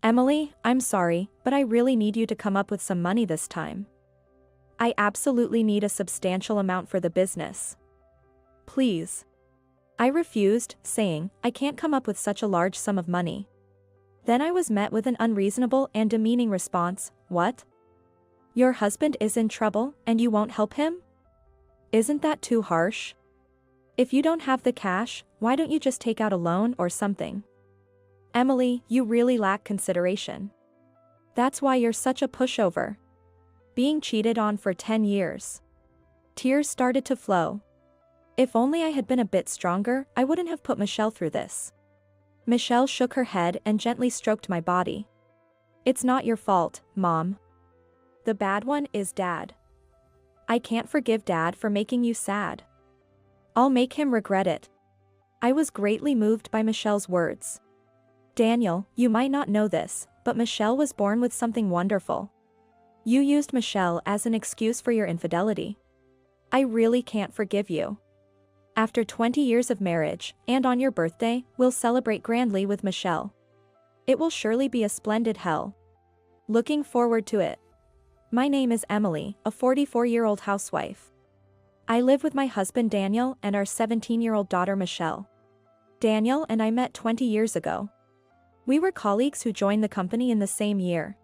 Emily, I'm sorry, but I really need you to come up with some money this time. I absolutely need a substantial amount for the business. Please. I refused, saying, I can't come up with such a large sum of money. Then I was met with an unreasonable and demeaning response, what? Your husband is in trouble, and you won't help him? Isn't that too harsh? If you don't have the cash, why don't you just take out a loan or something? Emily, you really lack consideration. That's why you're such a pushover. Being cheated on for 10 years. Tears started to flow. If only I had been a bit stronger, I wouldn't have put Michelle through this. Michelle shook her head and gently stroked my body. It's not your fault, Mom. The bad one is Dad. I can't forgive Dad for making you sad. I'll make him regret it. I was greatly moved by Michelle's words. Daniel, you might not know this, but Michelle was born with something wonderful. You used Michelle as an excuse for your infidelity. I really can't forgive you. After 20 years of marriage, and on your birthday, we'll celebrate grandly with Michelle. It will surely be a splendid hell. Looking forward to it. My name is Emily, a 44-year-old housewife. I live with my husband Daniel and our 17-year-old daughter Michelle. Daniel and I met 20 years ago. We were colleagues who joined the company in the same year.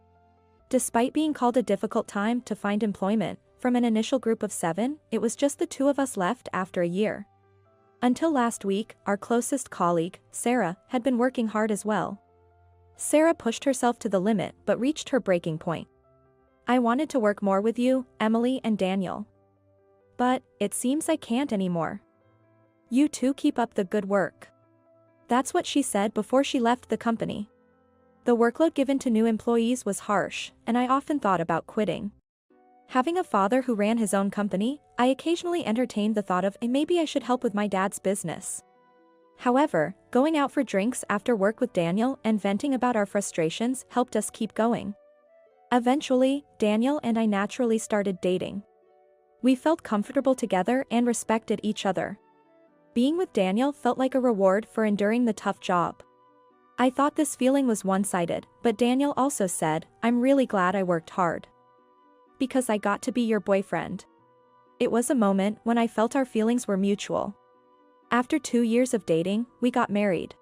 Despite being called a difficult time to find employment, from an initial group of 7, it was just the two of us left after a year. Until last week, our closest colleague, Sarah, had been working hard as well. Sarah pushed herself to the limit but reached her breaking point. I wanted to work more with you, Emily and Daniel. But, it seems I can't anymore. You two keep up the good work. That's what she said before she left the company. The workload given to new employees was harsh, and I often thought about quitting. Having a father who ran his own company, I occasionally entertained the thought of maybe I should help with my dad's business. However, going out for drinks after work with Daniel and venting about our frustrations helped us keep going. Eventually, Daniel and I naturally started dating. We felt comfortable together and respected each other. Being with Daniel felt like a reward for enduring the tough job. I thought this feeling was one-sided, but Daniel also said, I'm really glad I worked hard. Because I got to be your boyfriend. It was a moment when I felt our feelings were mutual. After 2 years of dating, we got married.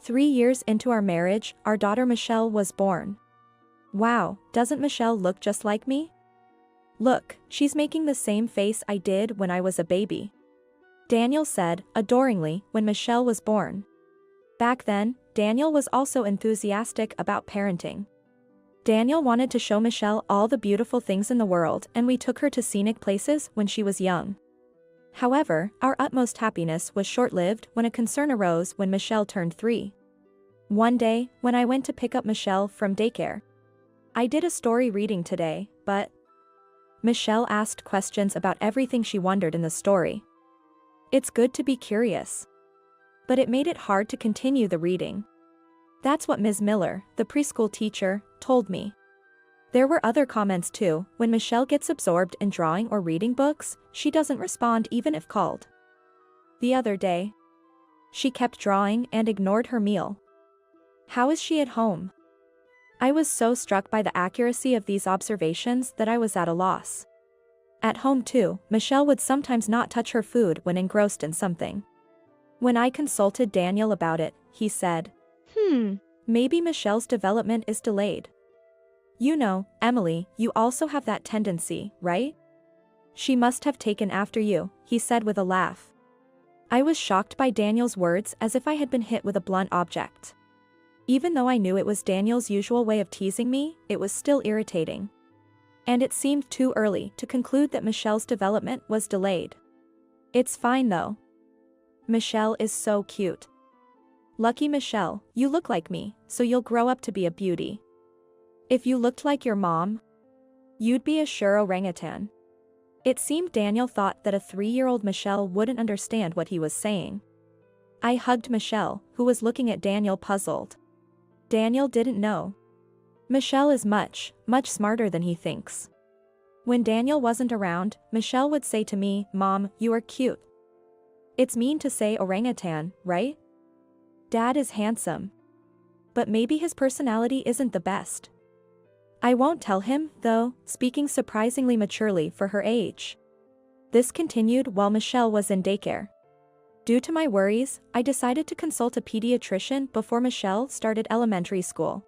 3 years into our marriage, our daughter Michelle was born. Wow, doesn't Michelle look just like me? Look, she's making the same face I did when I was a baby. Daniel said, adoringly, when Michelle was born. Back then, Daniel was also enthusiastic about parenting. Daniel wanted to show Michelle all the beautiful things in the world, and we took her to scenic places when she was young. However, our utmost happiness was short-lived when a concern arose when Michelle turned 3. One day, when I went to pick up Michelle from daycare. I did a story reading today, but Michelle asked questions about everything she wondered in the story. It's good to be curious. But it made it hard to continue the reading. That's what Ms. Miller, the preschool teacher, told me. There were other comments too. When Michelle gets absorbed in drawing or reading books, she doesn't respond even if called. The other day, she kept drawing and ignored her meal. How is she at home? I was so struck by the accuracy of these observations that I was at a loss. At home too, Michelle would sometimes not touch her food when engrossed in something. When I consulted Daniel about it, he said, maybe Michelle's development is delayed. You know, Emily, you also have that tendency, right? She must have taken after you, he said with a laugh. I was shocked by Daniel's words as if I had been hit with a blunt object. Even though I knew it was Daniel's usual way of teasing me, it was still irritating. And it seemed too early to conclude that Michelle's development was delayed. It's fine though. Michelle is so cute. Lucky Michelle, you look like me, so you'll grow up to be a beauty. If you looked like your mom, you'd be a sure orangutan. It seemed Daniel thought that a 3-year-old Michelle wouldn't understand what he was saying. I hugged Michelle, who was looking at Daniel puzzled. Daniel didn't know. Michelle is much smarter than he thinks. When Daniel wasn't around, Michelle would say to me, Mom, you are cute. It's mean to say orangutan, right? Dad is handsome. but maybe his personality isn't the best. I won't tell him, though, speaking surprisingly maturely for her age. This continued while Michelle was in daycare. Due to my worries, I decided to consult a pediatrician before Michelle started elementary school.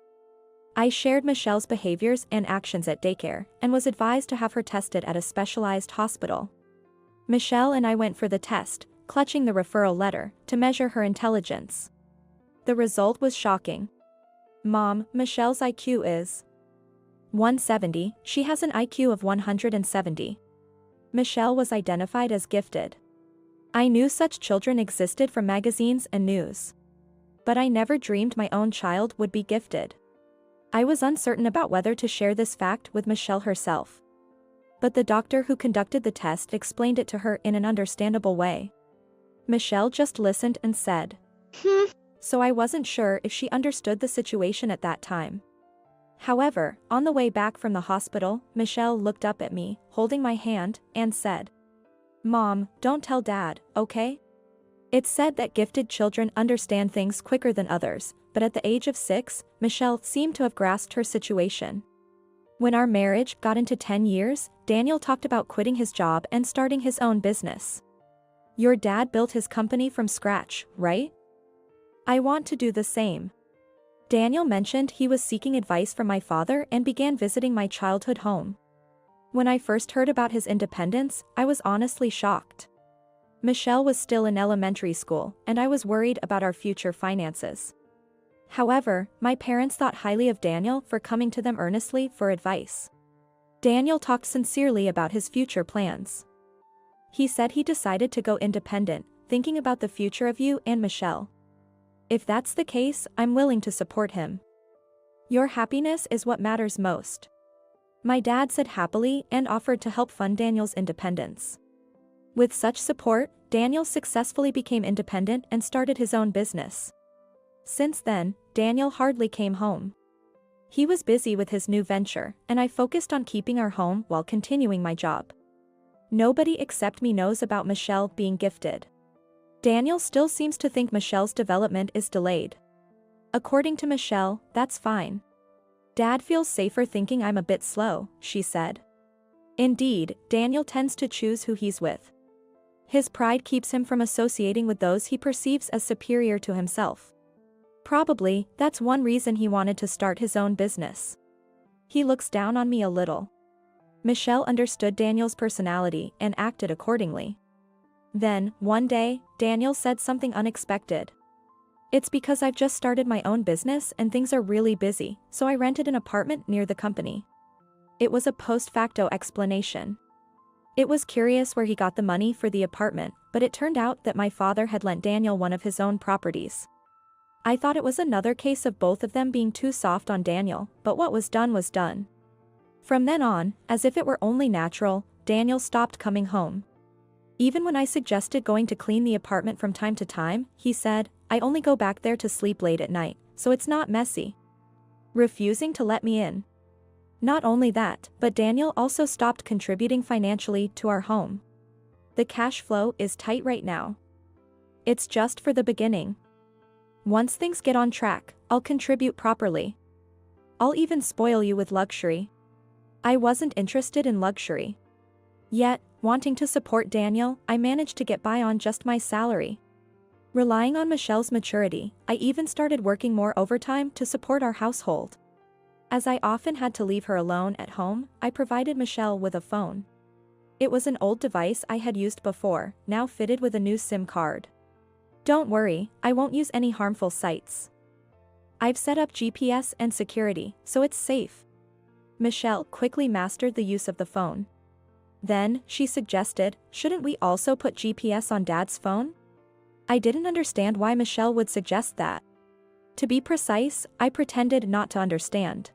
I shared Michelle's behaviors and actions at daycare and was advised to have her tested at a specialized hospital. Michelle and I went for the test, clutching the referral letter, to measure her intelligence. The result was shocking. Mom, Michelle's IQ is 170, she has an IQ of 170. Michelle was identified as gifted. I knew such children existed from magazines and news. But I never dreamed my own child would be gifted. I was uncertain about whether to share this fact with Michelle herself. But the doctor who conducted the test explained it to her in an understandable way. Michelle just listened and said, So I wasn't sure if she understood the situation at that time. However, on the way back from the hospital, Michelle looked up at me, holding my hand, and said, Mom, don't tell Dad, okay? It's said that gifted children understand things quicker than others, but at the age of 6, Michelle seemed to have grasped her situation. When our marriage got into 10 years, Daniel talked about quitting his job and starting his own business. Your dad built his company from scratch, right? I want to do the same. Daniel mentioned he was seeking advice from my father and began visiting my childhood home. When I first heard about his independence, I was honestly shocked. Michelle was still in elementary school, and I was worried about our future finances. However, my parents thought highly of Daniel for coming to them earnestly for advice. Daniel talked sincerely about his future plans. He said he decided to go independent, thinking about the future of you and Michelle. If that's the case, I'm willing to support him. Your happiness is what matters most. My dad said happily and offered to help fund Daniel's independence. With such support, Daniel successfully became independent and started his own business. Since then, Daniel hardly came home. He was busy with his new venture, and I focused on keeping our home while continuing my job. Nobody except me knows about Michelle being gifted. Daniel still seems to think Michelle's development is delayed. According to Michelle, that's fine. Dad feels safer thinking I'm a bit slow, she said. Indeed, Daniel tends to choose who he's with. His pride keeps him from associating with those he perceives as superior to himself. Probably, that's one reason he wanted to start his own business. He looks down on me a little. Michelle understood Daniel's personality and acted accordingly. Then, one day, Daniel said something unexpected. It's because I've just started my own business and things are really busy, so I rented an apartment near the company. It was a post facto explanation. It was curious where he got the money for the apartment, but it turned out that my father had lent Daniel one of his own properties. I thought it was another case of both of them being too soft on Daniel, but what was done was done. From then on, as if it were only natural, Daniel stopped coming home. Even when I suggested going to clean the apartment from time to time, he said, I only go back there to sleep late at night, so it's not messy. Refusing to let me in. Not only that, but Daniel also stopped contributing financially to our home. The cash flow is tight right now. It's just for the beginning. Once things get on track, I'll contribute properly. I'll even spoil you with luxury. I wasn't interested in luxury. Yet, wanting to support Daniel, I managed to get by on just my salary. Relying on Michelle's maturity, I even started working more overtime to support our household. As I often had to leave her alone at home, I provided Michelle with a phone. It was an old device I had used before, now fitted with a new SIM card. Don't worry, I won't use any harmful sites. I've set up GPS and security, so it's safe. Michelle quickly mastered the use of the phone. Then, she suggested, shouldn't we also put GPS on Dad's phone? I didn't understand why Michelle would suggest that. To be precise, I pretended not to understand.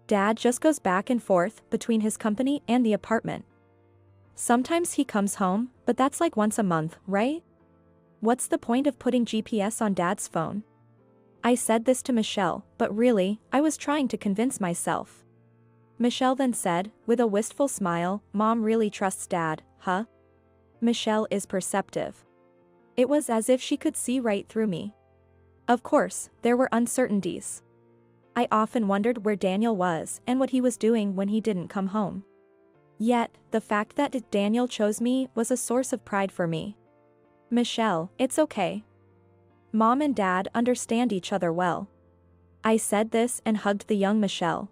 Dad just goes back and forth between his company and the apartment. Sometimes he comes home, but that's like once a month, right? What's the point of putting GPS on Dad's phone? I said this to Michelle, but really, I was trying to convince myself. Michelle then said, with a wistful smile, Mom really trusts Dad, huh? Michelle is perceptive. It was as if she could see right through me. Of course, there were uncertainties. I often wondered where Daniel was and what he was doing when he didn't come home. Yet, the fact that Daniel chose me was a source of pride for me. Michelle, it's okay. Mom and Dad understand each other well. I said this and hugged the young Michelle.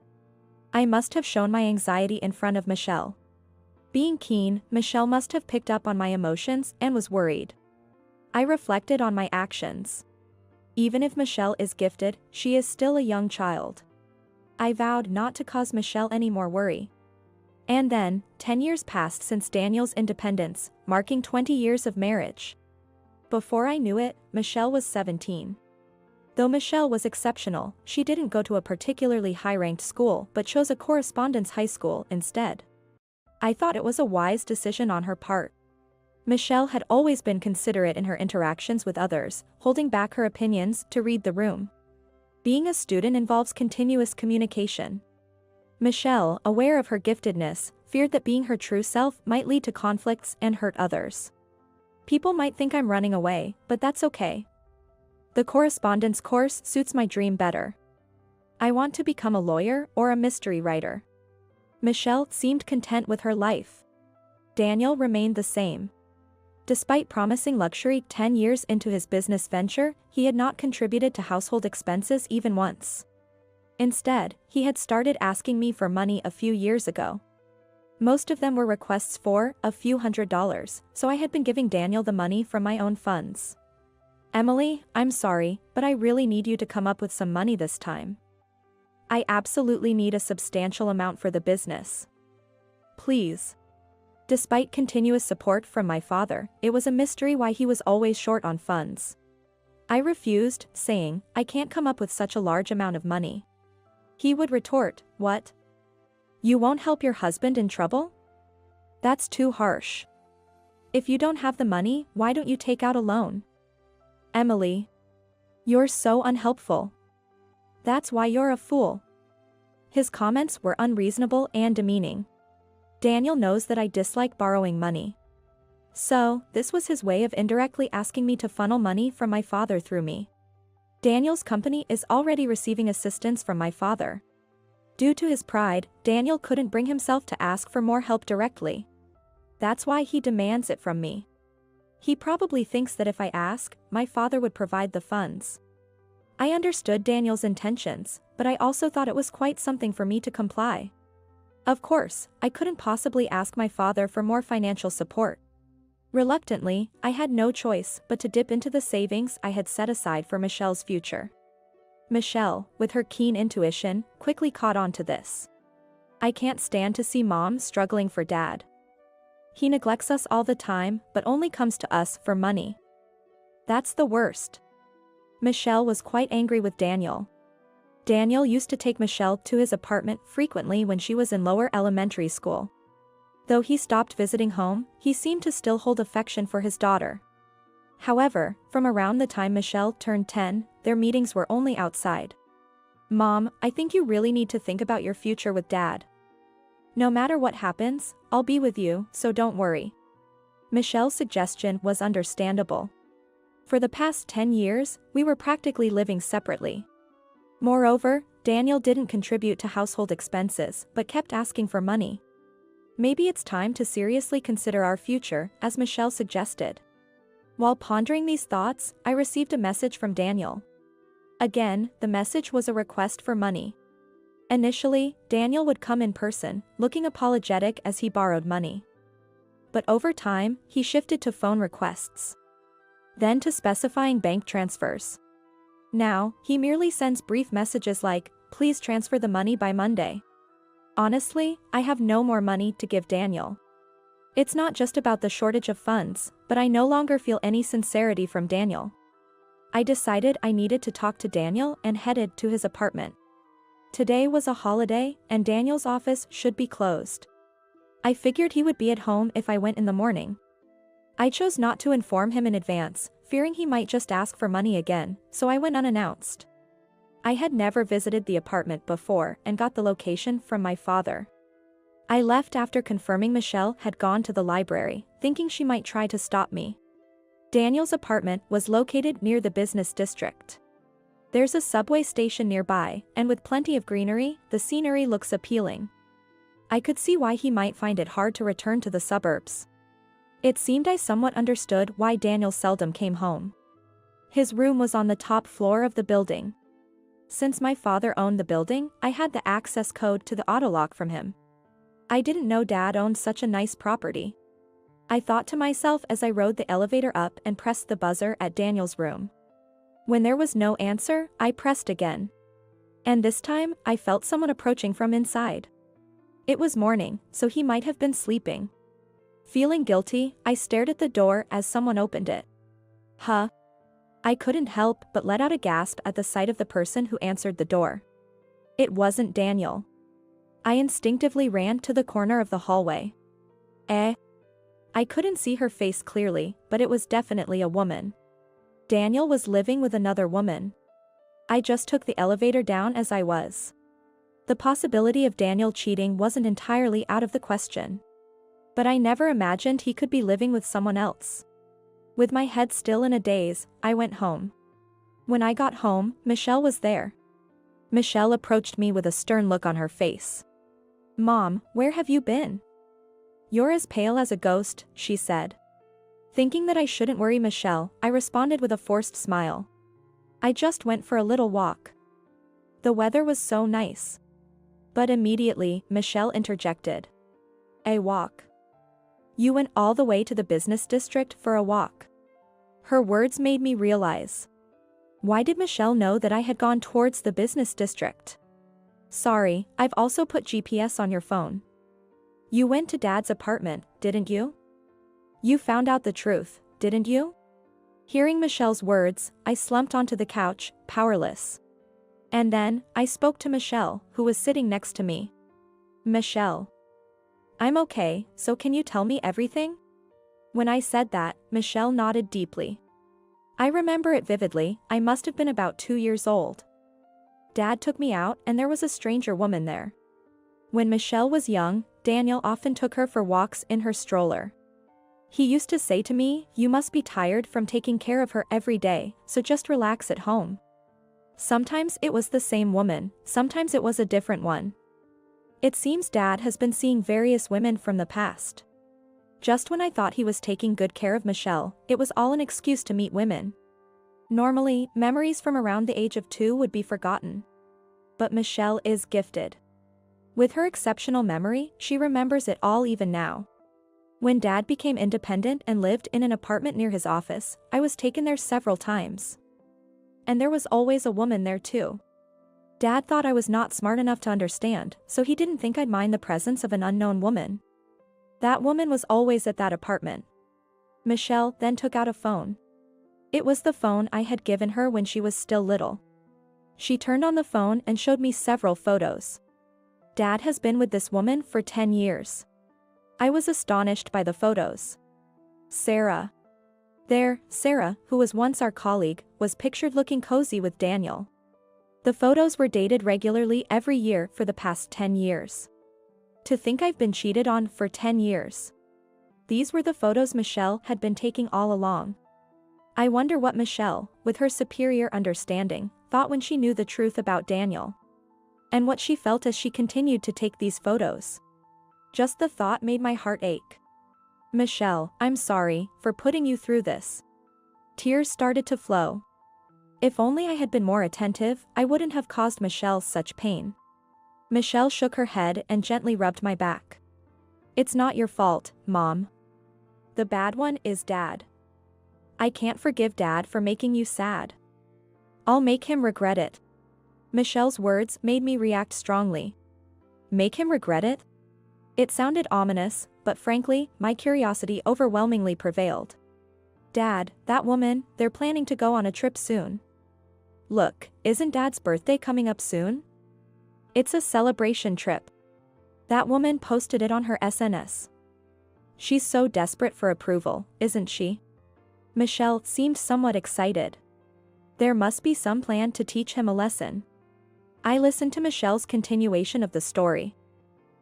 I must have shown my anxiety in front of Michelle. Being keen, Michelle must have picked up on my emotions and was worried. I reflected on my actions. Even if Michelle is gifted, she is still a young child. I vowed not to cause Michelle any more worry. And then, 10 years passed since Daniel's independence, marking 20 years of marriage. Before I knew it, Michelle was 17. Though Michelle was exceptional, she didn't go to a particularly high-ranked school but chose a correspondence high school instead. I thought it was a wise decision on her part. Michelle had always been considerate in her interactions with others, holding back her opinions to read the room. Being a student involves continuous communication. Michelle, aware of her giftedness, feared that being her true self might lead to conflicts and hurt others. People might think I'm running away, but that's okay. The correspondence course suits my dream better. I want to become a lawyer or a mystery writer. Michelle seemed content with her life. Daniel remained the same. Despite promising luxury 10 years into his business venture, he had not contributed to household expenses even once. Instead, he had started asking me for money a few years ago. Most of them were requests for a few $100s, so I had been giving Daniel the money from my own funds. Emily, I'm sorry, but I really need you to come up with some money this time. I absolutely need a substantial amount for the business. Please. Despite continuous support from my father, it was a mystery why he was always short on funds. I refused, saying, I can't come up with such a large amount of money. He would retort, what? You won't help your husband in trouble? That's too harsh. If you don't have the money, why don't you take out a loan? Emily. You're so unhelpful. That's why you're a fool. His comments were unreasonable and demeaning. Daniel knows that I dislike borrowing money. So, this was his way of indirectly asking me to funnel money from my father through me. Daniel's company is already receiving assistance from my father. Due to his pride, Daniel couldn't bring himself to ask for more help directly. That's why he demands it from me. He probably thinks that if I ask, my father would provide the funds. I understood Daniel's intentions, but I also thought it was quite something for me to comply. Of course, I couldn't possibly ask my father for more financial support. Reluctantly, I had no choice but to dip into the savings I had set aside for Michelle's future. Michelle, with her keen intuition, quickly caught on to this. I can't stand to see Mom struggling for Dad. He neglects us all the time, but only comes to us for money. That's the worst. Michelle was quite angry with Daniel. Daniel used to take Michelle to his apartment frequently when she was in lower elementary school. Though he stopped visiting home, he seemed to still hold affection for his daughter. However, from around the time Michelle turned 10, their meetings were only outside. Mom, I think you really need to think about your future with Dad. No matter what happens, I'll be with you, so don't worry. Michelle's suggestion was understandable. For the past 10 years, we were practically living separately. Moreover, Daniel didn't contribute to household expenses but kept asking for money. Maybe it's time to seriously consider our future, as Michelle suggested. While pondering these thoughts, I received a message from Daniel. Again, the message was a request for money. Initially, Daniel would come in person, looking apologetic as he borrowed money. But over time, he shifted to phone requests. Then to specifying bank transfers. Now, he merely sends brief messages like, please transfer the money by Monday. Honestly, I have no more money to give Daniel. It's not just about the shortage of funds, but I no longer feel any sincerity from Daniel. I decided I needed to talk to Daniel and headed to his apartment. Today was a holiday, and Daniel's office should be closed. I figured he would be at home if I went in the morning. I chose not to inform him in advance, fearing he might just ask for money again, so I went unannounced. I had never visited the apartment before and got the location from my father. I left after confirming Michelle had gone to the library, thinking she might try to stop me. Daniel's apartment was located near the business district. There's a subway station nearby, and with plenty of greenery, the scenery looks appealing. I could see why he might find it hard to return to the suburbs. It seemed I somewhat understood why Daniel seldom came home. His room was on the top floor of the building. Since my father owned the building, I had the access code to the autolock from him. I didn't know Dad owned such a nice property. I thought to myself as I rode the elevator up and pressed the buzzer at Daniel's room. When there was no answer, I pressed again. And this time, I felt someone approaching from inside. It was morning, so he might have been sleeping. Feeling guilty, I stared at the door as someone opened it. Huh? I couldn't help but let out a gasp at the sight of the person who answered the door. It wasn't Daniel. I instinctively ran to the corner of the hallway. I couldn't see her face clearly, but it was definitely a woman. Daniel was living with another woman. I just took the elevator down as I was. The possibility of Daniel cheating wasn't entirely out of the question. But I never imagined he could be living with someone else. With my head still in a daze, I went home. When I got home, Michelle was there. Michelle approached me with a stern look on her face. "Mom, where have you been?" "You're as pale as a ghost," she said. Thinking that I shouldn't worry Michelle, I responded with a forced smile. "I just went for a little walk. The weather was so nice." But immediately, Michelle interjected. "A walk? You went all the way to the business district for a walk?" Her words made me realize. Why did Michelle know that I had gone towards the business district? "Sorry, I've also put GPS on your phone. You went to Dad's apartment, didn't you? You found out the truth, didn't you?" Hearing Michelle's words, I slumped onto the couch, powerless. And then, I spoke to Michelle, who was sitting next to me. "Michelle. I'm okay, so can you tell me everything?" When I said that, Michelle nodded deeply. I remember it vividly. I must have been about 2 years old. Dad took me out and there was a stranger woman there. When Michelle was young, Daniel often took her for walks in her stroller. He used to say to me, "You must be tired from taking care of her every day, so just relax at home." Sometimes it was the same woman, sometimes it was a different one. It seems Dad has been seeing various women from the past. Just when I thought he was taking good care of Michelle, it was all an excuse to meet women. Normally, memories from around the age of 2 would be forgotten. But Michelle is gifted. With her exceptional memory, she remembers it all even now. When Dad became independent and lived in an apartment near his office, I was taken there several times. And there was always a woman there too. Dad thought I was not smart enough to understand, so he didn't think I'd mind the presence of an unknown woman. That woman was always at that apartment. Michelle then took out a phone. It was the phone I had given her when she was still little. She turned on the phone and showed me several photos. Dad has been with this woman for 10 years. I was astonished by the photos. Sarah. There, Sarah, who was once our colleague, was pictured looking cozy with Daniel. The photos were dated regularly every year for the past 10 years. To think I've been cheated on for 10 years. These were the photos Michelle had been taking all along. I wonder what Michelle, with her superior understanding, thought when she knew the truth about Daniel. And what she felt as she continued to take these photos. Just the thought made my heart ache. "Michelle, I'm sorry for putting you through this." Tears started to flow. If only I had been more attentive, I wouldn't have caused Michelle such pain. Michelle shook her head and gently rubbed my back. "It's not your fault, Mom. The bad one is Dad. I can't forgive Dad for making you sad. I'll make him regret it." Michelle's words made me react strongly. Make him regret it? It sounded ominous, but frankly, my curiosity overwhelmingly prevailed. "Dad, that woman, they're planning to go on a trip soon. Look, isn't Dad's birthday coming up soon? It's a celebration trip. That woman posted it on her SNS. She's so desperate for approval, isn't she?" Michelle seemed somewhat excited. There must be some plan to teach him a lesson. I listened to Michelle's continuation of the story.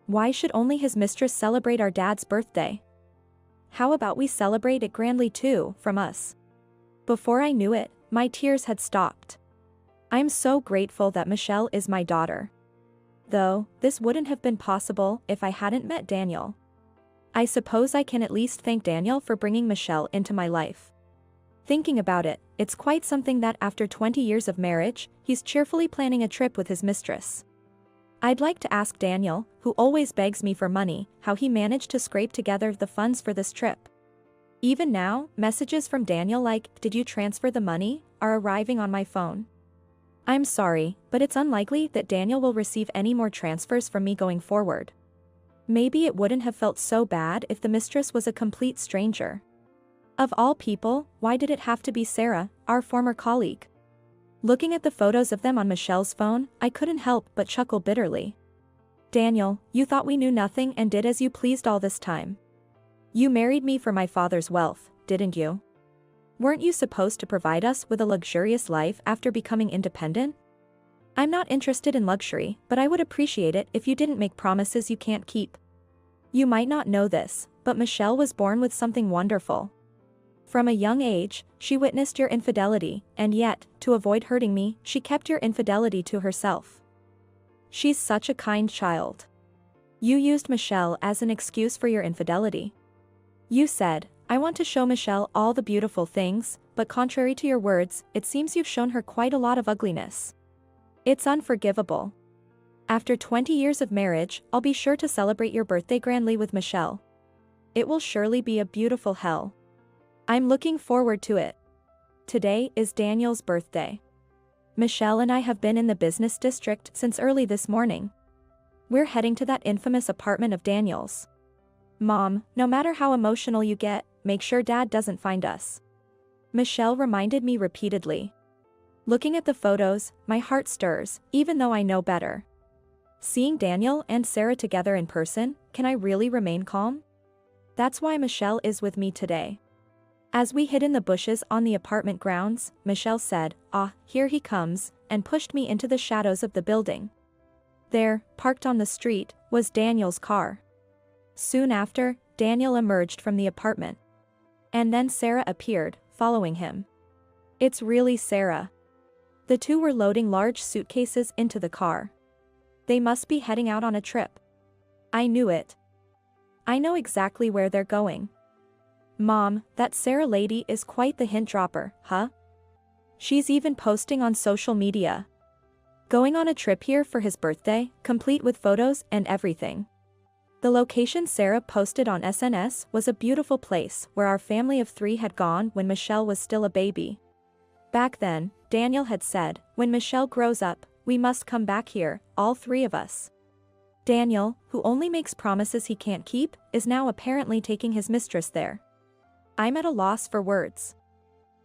Why should only his mistress celebrate our dad's birthday? How about we celebrate it grandly too, from us? Before I knew it, my tears had stopped. I'm so grateful that Michelle is my daughter. Though, this wouldn't have been possible if I hadn't met Daniel. I suppose I can at least thank Daniel for bringing Michelle into my life. Thinking about it, it's quite something that after 20 years of marriage, he's cheerfully planning a trip with his mistress. I'd like to ask Daniel, who always begs me for money, how he managed to scrape together the funds for this trip. Even now, messages from Daniel like, "Did you transfer the money?" are arriving on my phone. I'm sorry, but it's unlikely that Daniel will receive any more transfers from me going forward. Maybe it wouldn't have felt so bad if the mistress was a complete stranger. Of all people, why did it have to be Sarah, our former colleague? Looking at the photos of them on Michelle's phone, I couldn't help but chuckle bitterly. Daniel, you thought we knew nothing and did as you pleased all this time. You married me for my father's wealth, didn't you? Weren't you supposed to provide us with a luxurious life after becoming independent? I'm not interested in luxury, but I would appreciate it if you didn't make promises you can't keep. You might not know this, but Michelle was born with something wonderful. From a young age, she witnessed your infidelity, and yet, to avoid hurting me, she kept your infidelity to herself. She's such a kind child. You used Michelle as an excuse for your infidelity. You said, "I want to show Michelle all the beautiful things," but contrary to your words, it seems you've shown her quite a lot of ugliness. It's unforgivable. After 20 years of marriage, I'll be sure to celebrate your birthday grandly with Michelle. It will surely be a beautiful hell. I'm looking forward to it. Today is Daniel's birthday. Michelle and I have been in the business district since early this morning. We're heading to that infamous apartment of Daniel's. Mom, no matter how emotional you get, make sure Dad doesn't find us. Michelle reminded me repeatedly. Looking at the photos, my heart stirs, even though I know better. Seeing Daniel and Sarah together in person, can I really remain calm? That's why Michelle is with me today. As we hid in the bushes on the apartment grounds, Michelle said, "Ah, here he comes," and pushed me into the shadows of the building. There, parked on the street, was Daniel's car. Soon after, Daniel emerged from the apartment. And then Sarah appeared, following him. It's really Sarah. The two were loading large suitcases into the car. They must be heading out on a trip. I knew it. I know exactly where they're going. Mom, that Sarah lady is quite the hint dropper, huh? She's even posting on social media. Going on a trip here for his birthday, complete with photos and everything. The location Sarah posted on SNS was a beautiful place where our family of 3 had gone when Michelle was still a baby. Back then, Daniel had said, "When Michelle grows up, we must come back here, all 3 of us." Daniel, who only makes promises he can't keep, is now apparently taking his mistress there. I'm at a loss for words.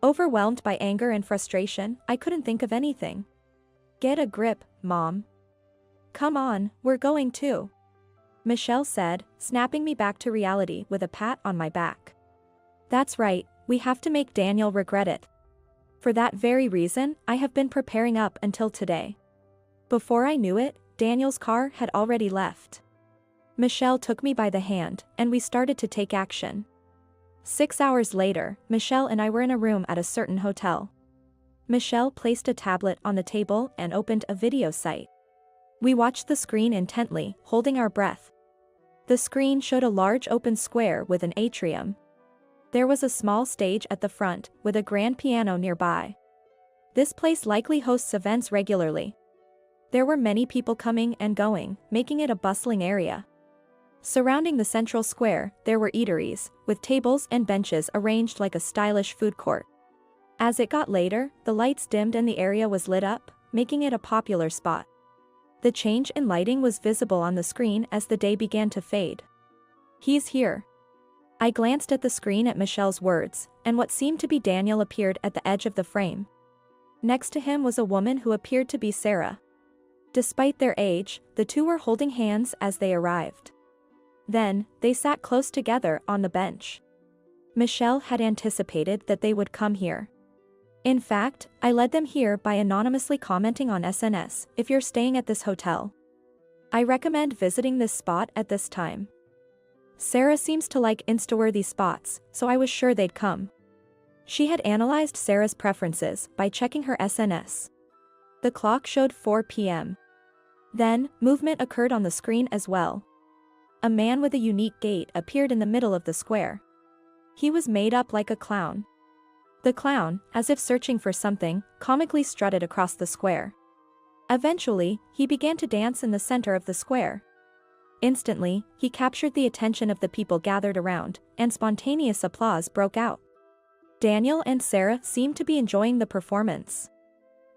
Overwhelmed by anger and frustration, I couldn't think of anything. Get a grip, Mom. Come on, we're going too. Michelle said, snapping me back to reality with a pat on my back. That's right, we have to make Daniel regret it. For that very reason, I have been preparing up until today. Before I knew it, Daniel's car had already left. Michelle took me by the hand, and we started to take action. 6 hours later, Michelle and I were in a room at a certain hotel. Michelle placed a tablet on the table and opened a video site. We watched the screen intently, holding our breath. The screen showed a large open square with an atrium. There was a small stage at the front, with a grand piano nearby. This place likely hosts events regularly. There were many people coming and going, making it a bustling area. Surrounding the central square, there were eateries, with tables and benches arranged like a stylish food court. As it got later, the lights dimmed and the area was lit up, making it a popular spot. The change in lighting was visible on the screen as the day began to fade. He's here. I glanced at the screen at Michelle's words, and what seemed to be Daniel appeared at the edge of the frame. Next to him was a woman who appeared to be Sarah. Despite their age, the two were holding hands as they arrived. Then, they sat close together on the bench. Michelle had anticipated that they would come here. In fact, I led them here by anonymously commenting on SNS, "If you're staying at this hotel, I recommend visiting this spot at this time." Sarah seems to like Insta-worthy spots, so I was sure they'd come. She had analyzed Sarah's preferences by checking her SNS. The clock showed 4 p.m. Then, movement occurred on the screen as well. A man with a unique gait appeared in the middle of the square. He was made up like a clown. The clown, as if searching for something, comically strutted across the square. Eventually, he began to dance in the center of the square. Instantly, he captured the attention of the people gathered around, and spontaneous applause broke out. Daniel and Sarah seemed to be enjoying the performance.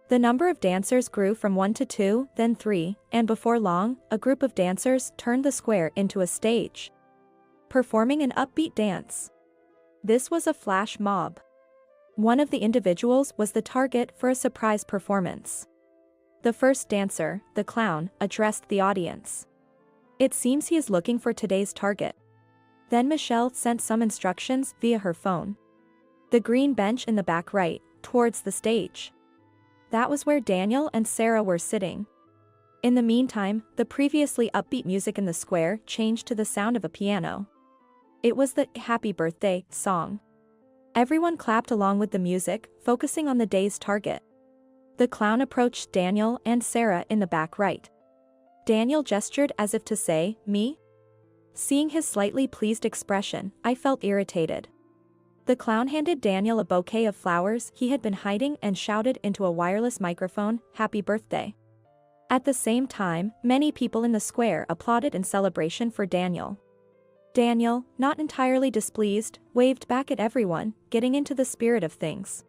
The number of dancers grew from 1 to 2, then 3, and before long, a group of dancers turned the square into a stage, performing an upbeat dance. This was a flash mob. One of the individuals was the target for a surprise performance. The first dancer, the clown, addressed the audience. It seems he is looking for today's target. Then Michelle sent some instructions via her phone. The green bench in the back right, towards the stage. That was where Daniel and Sarah were sitting. In the meantime, the previously upbeat music in the square changed to the sound of a piano. It was the "Happy Birthday" song. Everyone clapped along with the music, focusing on the day's target. The clown approached Daniel and Sarah in the back right. Daniel gestured as if to say, "Me?" Seeing his slightly pleased expression, I felt irritated. The clown handed Daniel a bouquet of flowers he had been hiding and shouted into a wireless microphone, "Happy birthday." At the same time, many people in the square applauded in celebration for Daniel. Daniel, not entirely displeased, waved back at everyone, getting into the spirit of things.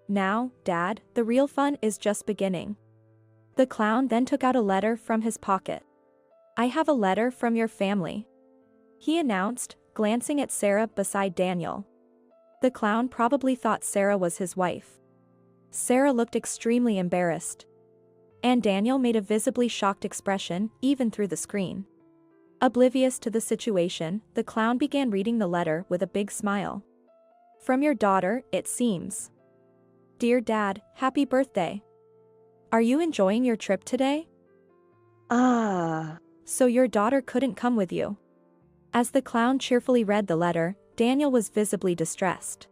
"Now, Dad, the real fun is just beginning." The clown then took out a letter from his pocket. "I have a letter from your family," he announced, glancing at Sarah beside Daniel. The clown probably thought Sarah was his wife. Sarah looked extremely embarrassed. And Daniel made a visibly shocked expression, even through the screen. Oblivious to the situation, the clown began reading the letter with a big smile. "From your daughter, it seems. Dear Dad, happy birthday. Are you enjoying your trip today? So your daughter couldn't come with you." As the clown cheerfully read the letter, Daniel was visibly distressed.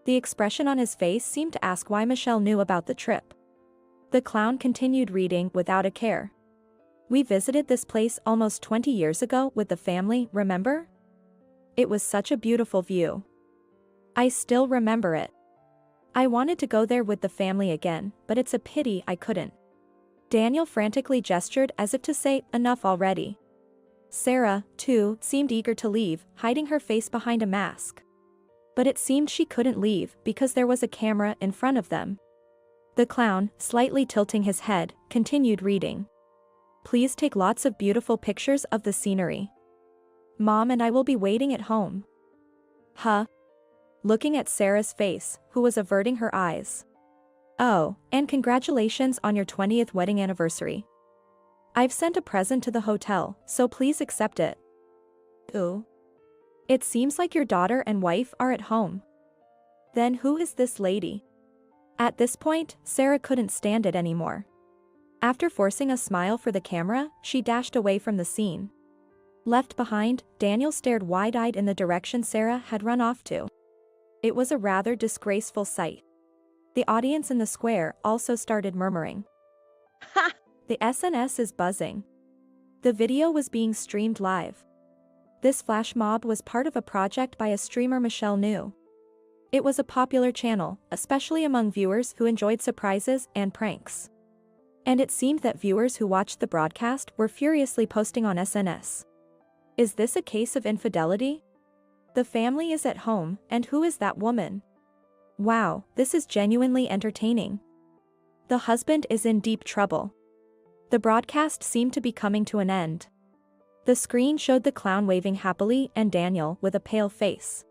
The expression on his face seemed to ask why Michelle knew about the trip. The clown continued reading without a care. "We visited this place almost 20 years ago with the family, remember? It was such a beautiful view. I still remember it. I wanted to go there with the family again, but it's a pity I couldn't." Daniel frantically gestured as if to say, "Enough already." Sarah, too, seemed eager to leave, hiding her face behind a mask. But it seemed she couldn't leave because there was a camera in front of them. The clown, slightly tilting his head, continued reading. "Please take lots of beautiful pictures of the scenery. Mom and I will be waiting at home." Huh? Looking at Sarah's face, who was averting her eyes. "Oh, and congratulations on your 20th wedding anniversary. I've sent a present to the hotel, so please accept it." "Ooh. It seems like your daughter and wife are at home. Then who is this lady?" At this point, Sarah couldn't stand it anymore. After forcing a smile for the camera, she dashed away from the scene. Left behind, Daniel stared wide-eyed in the direction Sarah had run off to. It was a rather disgraceful sight. The audience in the square also started murmuring. "Ha! The SNS is buzzing." The video was being streamed live. This flash mob was part of a project by a streamer Michelle knew. It was a popular channel, especially among viewers who enjoyed surprises and pranks. And it seemed that viewers who watched the broadcast were furiously posting on SNS. Is this a case of infidelity? The family is at home, and who is that woman? Wow, this is genuinely entertaining. The husband is in deep trouble. The broadcast seemed to be coming to an end. The screen showed the clown waving happily and Daniel with a pale face.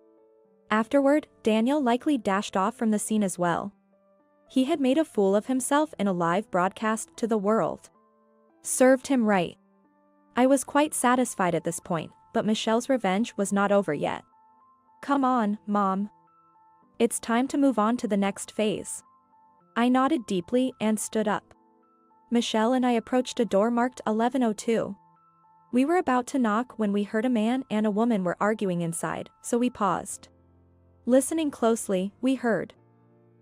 Afterward, Daniel likely dashed off from the scene as well. He had made a fool of himself in a live broadcast to the world. Served him right. I was quite satisfied at this point, but Michelle's revenge was not over yet. "Come on, Mom. It's time to move on to the next phase." I nodded deeply and stood up. Michelle and I approached a door marked 1102. We were about to knock when we heard a man and a woman were arguing inside, so we paused. Listening closely, we heard,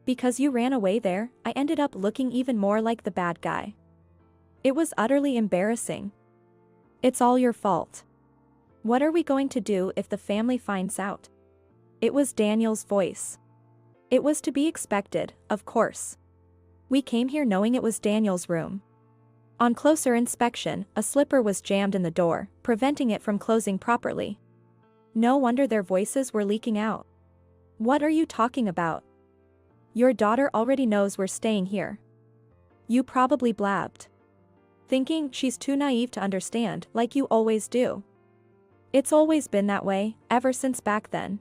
Because you ran away there, I ended up looking even more like the bad guy. It was utterly embarrassing. It's all your fault. What are we going to do if the family finds out? It was Daniel's voice. It was to be expected, of course. We came here knowing it was Daniel's room. On closer inspection, a slipper was jammed in the door, preventing it from closing properly. No wonder their voices were leaking out. What are you talking about? Your daughter already knows we're staying here. You probably blabbed. Thinking she's too naive to understand, like you always do. It's always been that way, ever since back then.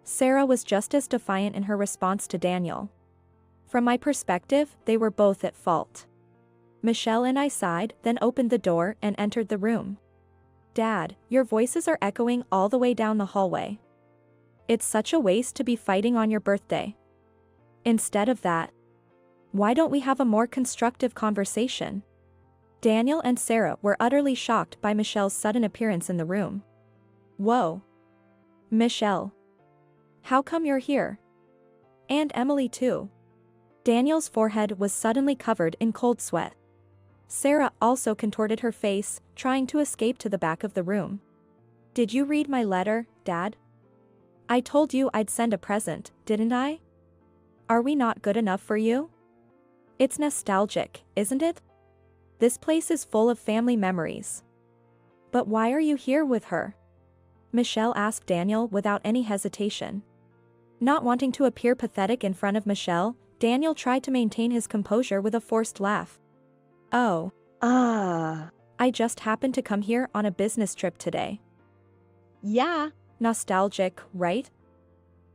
Sarah was just as defiant in her response to Daniel. From my perspective, they were both at fault. Michelle and I sighed, then opened the door and entered the room. Dad, your voices are echoing all the way down the hallway. It's such a waste to be fighting on your birthday. Instead of that, why don't we have a more constructive conversation? Daniel and Sarah were utterly shocked by Michelle's sudden appearance in the room. Whoa. Michelle. How come you're here? And Emily too. Daniel's forehead was suddenly covered in cold sweat. Sarah also contorted her face, trying to escape to the back of the room. Did you read my letter, Dad? I told you I'd send a present, didn't I? Are we not good enough for you? It's nostalgic, isn't it? This place is full of family memories. But why are you here with her? Michelle asked Daniel without any hesitation. Not wanting to appear pathetic in front of Michelle, Daniel tried to maintain his composure with a forced laugh. Oh. I just happened to come here on a business trip today. Yeah. Nostalgic, right?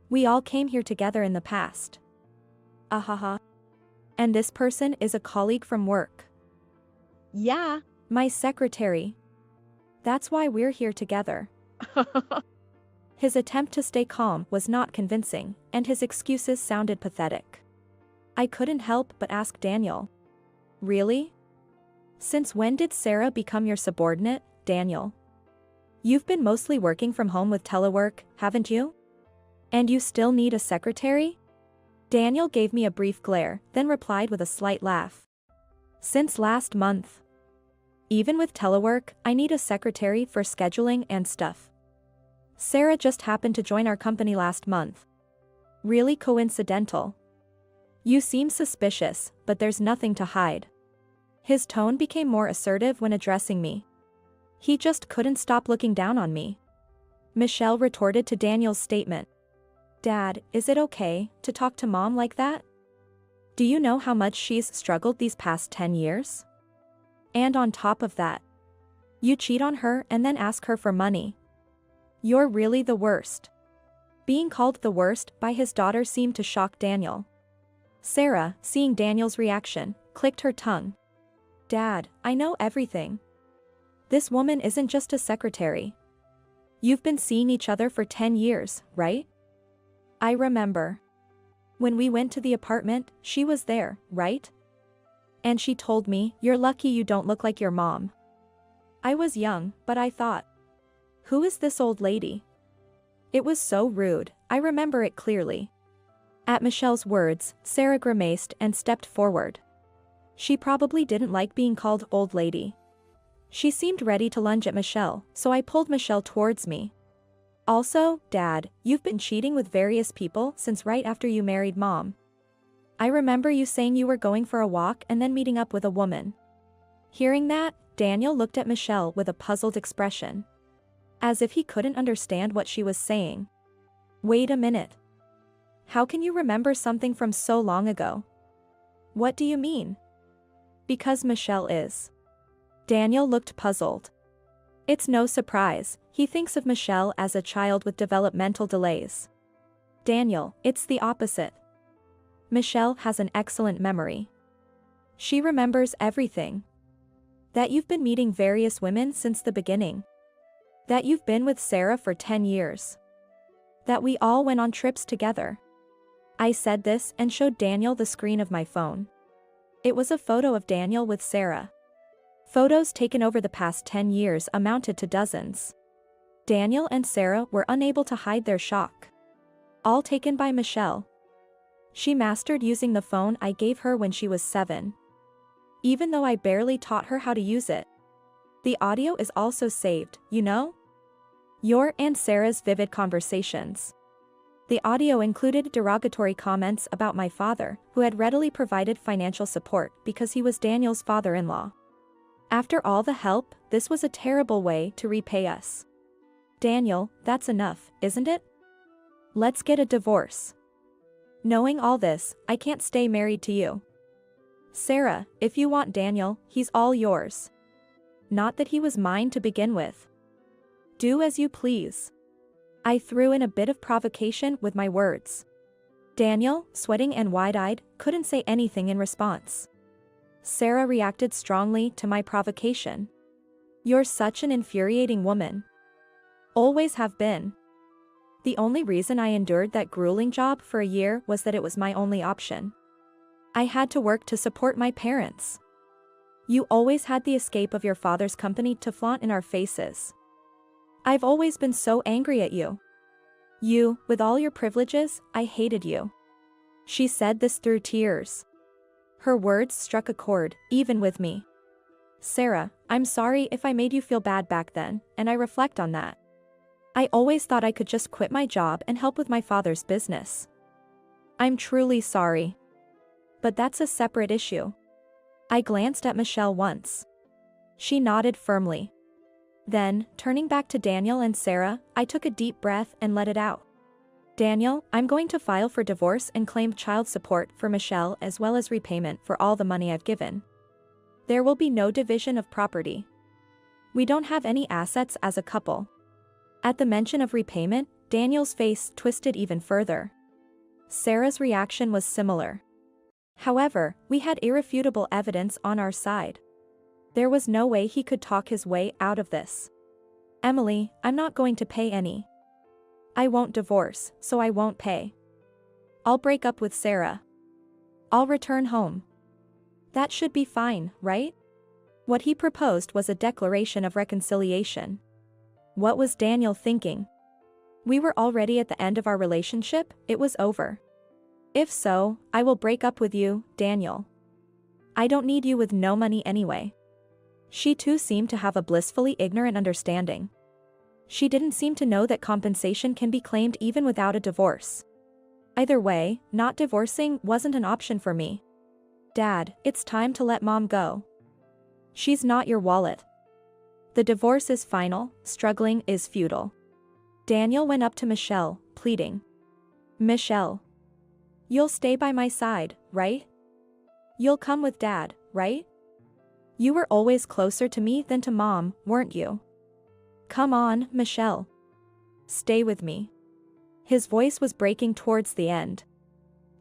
We all came here together in the past. Ahaha. And this person is a colleague from work. Yeah. My secretary. That's why we're here together. His attempt to stay calm was not convincing, and his excuses sounded pathetic. I couldn't help but ask Daniel. Really? Since when did Sarah become your subordinate, Daniel? You've been mostly working from home with telework, haven't you? And you still need a secretary? Daniel gave me a brief glare, then replied with a slight laugh. Since last month. Even with telework, I need a secretary for scheduling and stuff. Sarah just happened to join our company last month. Really coincidental. You seem suspicious, but there's nothing to hide. His tone became more assertive when addressing me. He just couldn't stop looking down on me. Michelle retorted to Daniel's statement. Dad, is it okay to talk to Mom like that? Do you know how much she's struggled these past 10 years? And on top of that, you cheat on her and then ask her for money. You're really the worst. Being called the worst by his daughter seemed to shock Daniel. Sarah, seeing Daniel's reaction, clicked her tongue. Dad, I know everything. This woman isn't just a secretary. You've been seeing each other for 10 years, right? I remember. When we went to the apartment, she was there, right? And she told me, you're lucky you don't look like your mom. I was young, but I thought, who is this old lady? It was so rude, I remember it clearly. At Michelle's words, Sarah grimaced and stepped forward. She probably didn't like being called old lady. She seemed ready to lunge at Michelle, so I pulled Michelle towards me. Also, Dad, you've been cheating with various people since right after you married Mom. I remember you saying you were going for a walk and then meeting up with a woman. Hearing that, Daniel looked at Michelle with a puzzled expression. As if he couldn't understand what she was saying. Wait a minute. How can you remember something from so long ago? What do you mean? Because Michelle is. Daniel looked puzzled. It's no surprise, he thinks of Michelle as a child with developmental delays. Daniel, it's the opposite. Michelle has an excellent memory. She remembers everything. That you've been meeting various women since the beginning. That you've been with Sarah for 10 years. That we all went on trips together. I said this and showed Daniel the screen of my phone. It was a photo of Daniel with Sarah. Photos taken over the past 10 years amounted to dozens. Daniel and Sarah were unable to hide their shock. All taken by Michelle. She mastered using the phone I gave her when she was 7. Even though I barely taught her how to use it. The audio is also saved, you know? Your and Sarah's vivid conversations. The audio included derogatory comments about my father, who had readily provided financial support because he was Daniel's father-in-law. After all the help, this was a terrible way to repay us. Daniel, that's enough, isn't it? Let's get a divorce. Knowing all this, I can't stay married to you. Sarah, if you want Daniel, he's all yours. Not that he was mine to begin with. Do as you please. I threw in a bit of provocation with my words. Daniel, sweating and wide-eyed, couldn't say anything in response. Sarah reacted strongly to my provocation. You're such an infuriating woman. Always have been. The only reason I endured that grueling job for a year was that it was my only option. I had to work to support my parents. You always had the escape of your father's company to flaunt in our faces. I've always been so angry at you. You, with all your privileges, I hated you. She said this through tears. Her words struck a chord, even with me. Sarah, I'm sorry if I made you feel bad back then, and I reflect on that. I always thought I could just quit my job and help with my father's business. I'm truly sorry. But that's a separate issue. I glanced at Michelle once. She nodded firmly. Then, turning back to Daniel and Sarah, I took a deep breath and let it out. Daniel, I'm going to file for divorce and claim child support for Michelle as well as repayment for all the money I've given. There will be no division of property. We don't have any assets as a couple. At the mention of repayment, Daniel's face twisted even further. Sarah's reaction was similar. However, we had irrefutable evidence on our side. There was no way he could talk his way out of this. Emily, I'm not going to pay any. I won't divorce, so I won't pay. I'll break up with Sarah. I'll return home. That should be fine, right? What he proposed was a declaration of reconciliation. What was Daniel thinking? We were already at the end of our relationship, it was over. If so, I will break up with you, Daniel. I don't need you with no money anyway. She too seemed to have a blissfully ignorant understanding. She didn't seem to know that compensation can be claimed even without a divorce. Either way, not divorcing wasn't an option for me. Dad, it's time to let Mom go. She's not your wallet. The divorce is final, struggling is futile. Daniel went up to Michelle, pleading. Michelle. You'll stay by my side, right? You'll come with Dad, right? You were always closer to me than to Mom, weren't you? Come on, Michelle. Stay with me. His voice was breaking towards the end.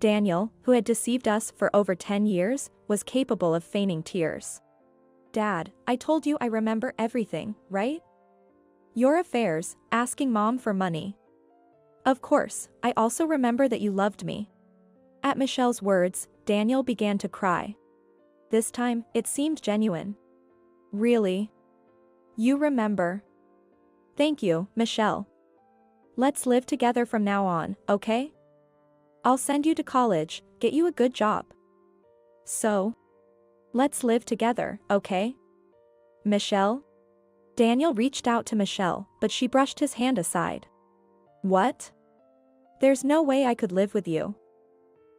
Daniel, who had deceived us for over 10 years, was capable of feigning tears. Dad, I told you I remember everything, right? Your affairs, asking Mom for money. Of course, I also remember that you loved me. At Michelle's words, Daniel began to cry. This time, it seemed genuine. Really? You remember? Thank you, Michelle. Let's live together from now on, okay? I'll send you to college, get you a good job. So? Let's live together, okay? Michelle? Daniel reached out to Michelle, but she brushed his hand aside. What? There's no way I could live with you.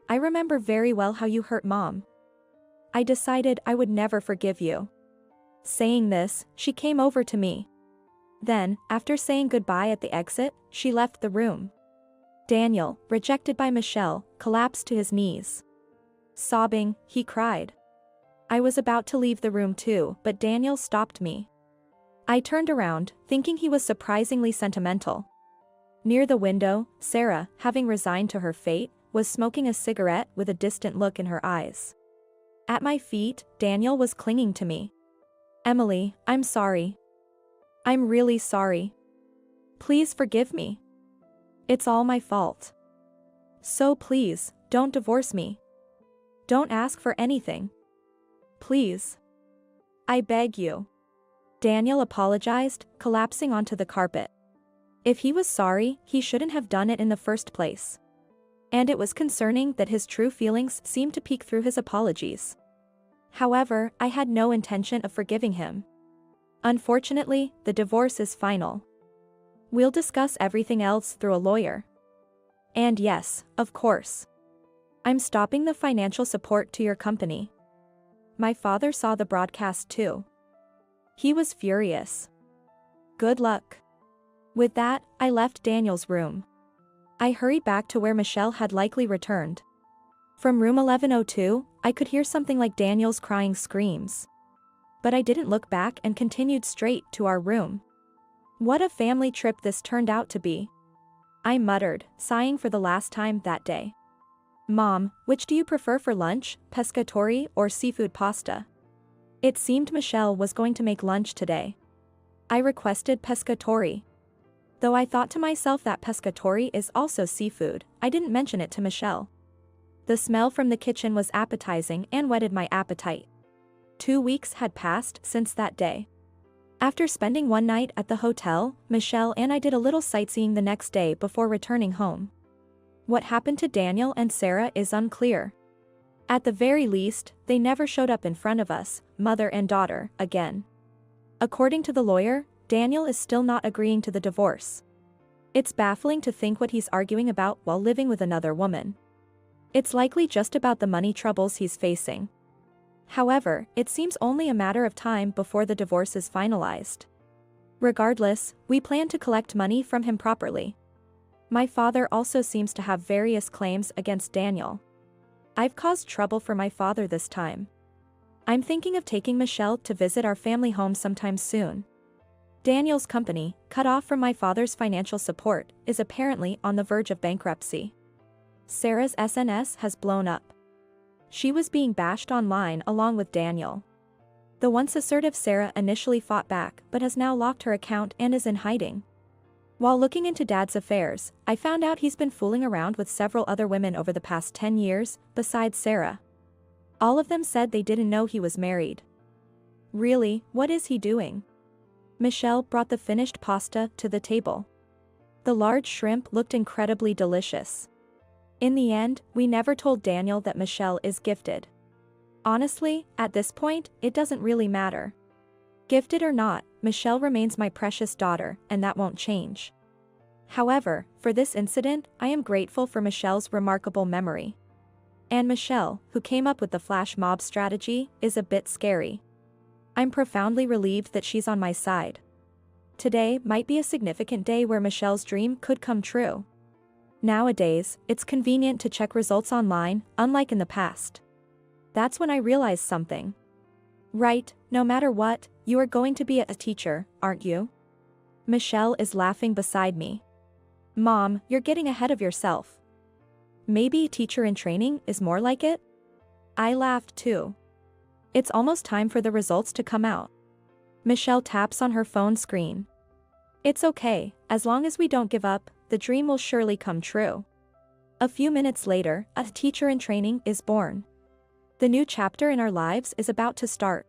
I remember very well how you hurt Mom. I decided I would never forgive you. Saying this, she came over to me. Then, after saying goodbye at the exit, she left the room. Daniel, rejected by Michelle, collapsed to his knees. Sobbing, he cried. I was about to leave the room too, but Daniel stopped me. I turned around, thinking he was surprisingly sentimental. Near the window, Sarah, having resigned to her fate, was smoking a cigarette with a distant look in her eyes. At my feet, Daniel was clinging to me. Emily, I'm sorry. I'm really sorry. Please forgive me. It's all my fault. So please, don't divorce me. Don't ask for anything. Please. I beg you. Daniel apologized, collapsing onto the carpet. If he was sorry, he shouldn't have done it in the first place. And it was concerning that his true feelings seemed to peek through his apologies. However, I had no intention of forgiving him. Unfortunately, the divorce is final. We'll discuss everything else through a lawyer. And yes, of course. I'm stopping the financial support to your company. My father saw the broadcast too. He was furious. Good luck. With that, I left Daniel's room. I hurried back to where Michelle had likely returned. From room 1102, I could hear something like Daniel's crying screams. But I didn't look back and continued straight to our room. What a family trip this turned out to be. I muttered, sighing for the last time that day. Mom, which do you prefer for lunch, pescatori or seafood pasta? It seemed Michelle was going to make lunch today. I requested pescatori. Though I thought to myself that pescatori is also seafood, I didn't mention it to Michelle. The smell from the kitchen was appetizing and whetted my appetite. 2 weeks had passed since that day. After spending one night at the hotel, Michelle and I did a little sightseeing the next day before returning home. What happened to Daniel and Sarah is unclear. At the very least, they never showed up in front of us, mother and daughter, again. According to the lawyer, Daniel is still not agreeing to the divorce. It's baffling to think what he's arguing about while living with another woman. It's likely just about the money troubles he's facing. However, it seems only a matter of time before the divorce is finalized. Regardless, we plan to collect money from him properly. My father also seems to have various claims against Daniel. I've caused trouble for my father this time. I'm thinking of taking Michelle to visit our family home sometime soon. Daniel's company, cut off from my father's financial support, is apparently on the verge of bankruptcy. Sarah's SNS has blown up. She was being bashed online along with Daniel. The once assertive Sarah initially fought back but has now locked her account and is in hiding. While looking into Dad's affairs, I found out he's been fooling around with several other women over the past 10 years, besides Sarah. All of them said they didn't know he was married. Really, what is he doing? Michelle brought the finished pasta to the table. The large shrimp looked incredibly delicious. In the end, we never told Daniel that Michelle is gifted. Honestly, at this point, it doesn't really matter. Gifted or not, Michelle remains my precious daughter, and that won't change. However, for this incident, I am grateful for Michelle's remarkable memory. And Michelle, who came up with the flash mob strategy, is a bit scary. I'm profoundly relieved that she's on my side. Today might be a significant day where Michelle's dream could come true. Nowadays, it's convenient to check results online, unlike in the past. That's when I realized something. Right, no matter what, you are going to be a teacher, aren't you? Michelle is laughing beside me. Mom, you're getting ahead of yourself. Maybe teacher in training is more like it? I laughed too. It's almost time for the results to come out. Michelle taps on her phone screen. It's okay, as long as we don't give up, the dream will surely come true. A few minutes later, a teacher in training is born. The new chapter in our lives is about to start.